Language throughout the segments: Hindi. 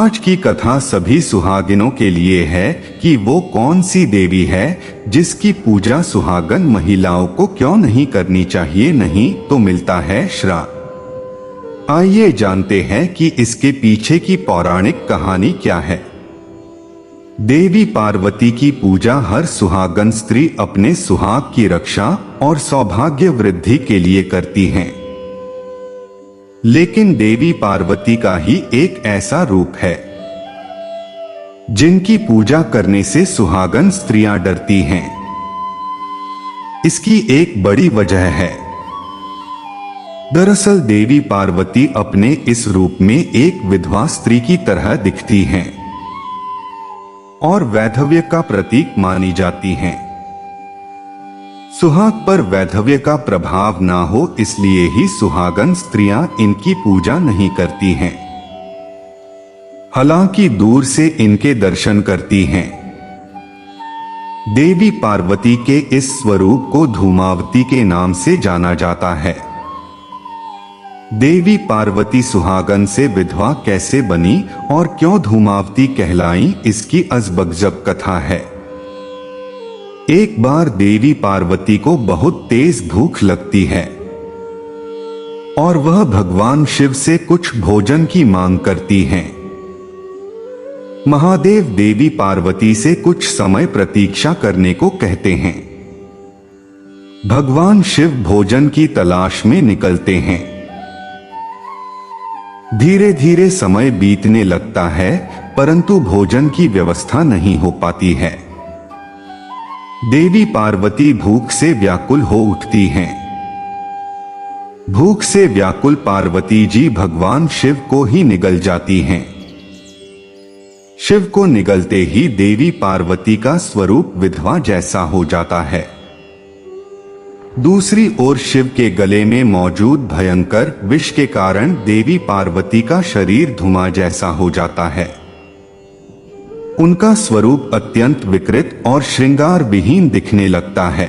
आज की कथा सभी सुहागिनों के लिए है कि वो कौन सी देवी है जिसकी पूजा सुहागन महिलाओं को क्यों नहीं करनी चाहिए, नहीं तो मिलता है श्राप। आइए जानते हैं कि इसके पीछे की पौराणिक कहानी क्या है। देवी पार्वती की पूजा हर सुहागन स्त्री अपने सुहाग की रक्षा और सौभाग्य वृद्धि के लिए करती हैं। लेकिन देवी पार्वती का ही एक ऐसा रूप है जिनकी पूजा करने से सुहागन स्त्रियां डरती हैं। इसकी एक बड़ी वजह है। दरअसल देवी पार्वती अपने इस रूप में एक विधवा स्त्री की तरह दिखती हैं और वैधव्य का प्रतीक मानी जाती हैं। सुहाग पर वैधव्य का प्रभाव ना हो इसलिए ही सुहागन स्त्रियां इनकी पूजा नहीं करती हैं, हालांकि दूर से इनके दर्शन करती हैं। देवी पार्वती के इस स्वरूप को धूमावती के नाम से जाना जाता है। देवी पार्वती सुहागन से विधवा कैसे बनी और क्यों धूमावती कहलाई, इसकी अजबगजब कथा है। एक बार देवी पार्वती को बहुत तेज भूख लगती है और वह भगवान शिव से कुछ भोजन की मांग करती हैं। महादेव देवी पार्वती से कुछ समय प्रतीक्षा करने को कहते हैं। भगवान शिव भोजन की तलाश में निकलते हैं। धीरे धीरे समय बीतने लगता है परंतु भोजन की व्यवस्था नहीं हो पाती है। देवी पार्वती भूख से व्याकुल हो उठती हैं। भूख से व्याकुल पार्वती जी भगवान शिव को ही निगल जाती हैं। शिव को निगलते ही देवी पार्वती का स्वरूप विधवा जैसा हो जाता है। दूसरी ओर शिव के गले में मौजूद भयंकर विष के कारण देवी पार्वती का शरीर धुआं जैसा हो जाता है। उनका स्वरूप अत्यंत विकृत और श्रृंगार विहीन दिखने लगता है।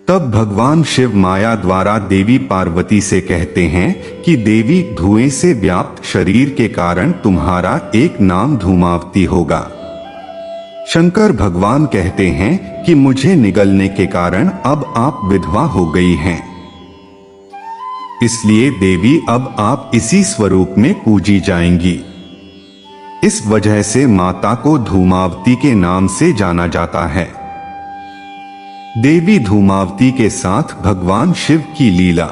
तब भगवान शिव माया द्वारा देवी पार्वती से कहते हैं कि देवी, धुएं से व्याप्त शरीर के कारण तुम्हारा एक नाम धूमावती होगा। शंकर भगवान कहते हैं कि मुझे निगलने के कारण अब आप विधवा हो गई हैं, इसलिए देवी अब आप इसी स्वरूप में पूजी जाएंगी। इस वजह से माता को धूमावती के नाम से जाना जाता है। देवी धूमावती के साथ भगवान शिव की लीला।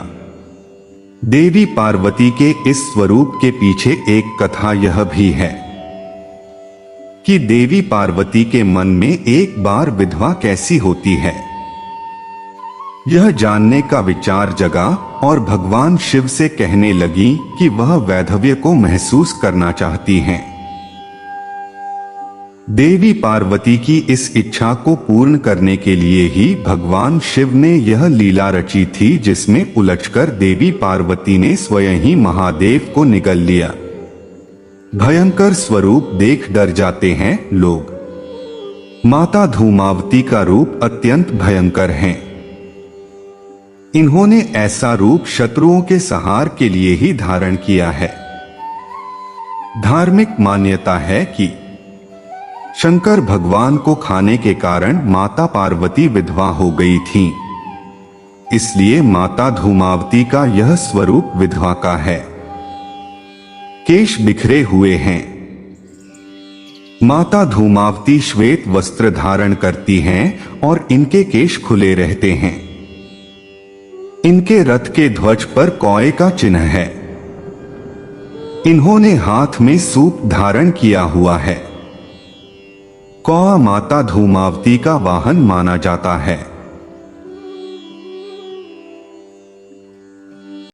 देवी पार्वती के इस स्वरूप के पीछे एक कथा यह भी है कि देवी पार्वती के मन में एक बार विधवा कैसी होती है, यह जानने का विचार जगा और भगवान शिव से कहने लगी कि वह वैधव्य को महसूस करना चाहती हैं। देवी पार्वती की इस इच्छा को पूर्ण करने के लिए ही भगवान शिव ने यह लीला रची थी, जिसमें उलझकर देवी पार्वती ने स्वयं ही महादेव को निगल लिया। भयंकर स्वरूप देख डर जाते हैं लोग। माता धूमावती का रूप अत्यंत भयंकर है। इन्होंने ऐसा रूप शत्रुओं के संहार के लिए ही धारण किया है। धार्मिक मान्यता है कि शंकर भगवान को खाने के कारण माता पार्वती विधवा हो गई थीं, इसलिए माता धूमावती का यह स्वरूप विधवा का है। केश बिखरे हुए हैं। माता धूमावती श्वेत वस्त्र धारण करती हैं और इनके केश खुले रहते हैं। इनके रथ के ध्वज पर कौए का चिन्ह है। इन्होंने हाथ में सूप धारण किया हुआ है। कौआ माता धूमावती का वाहन माना जाता है।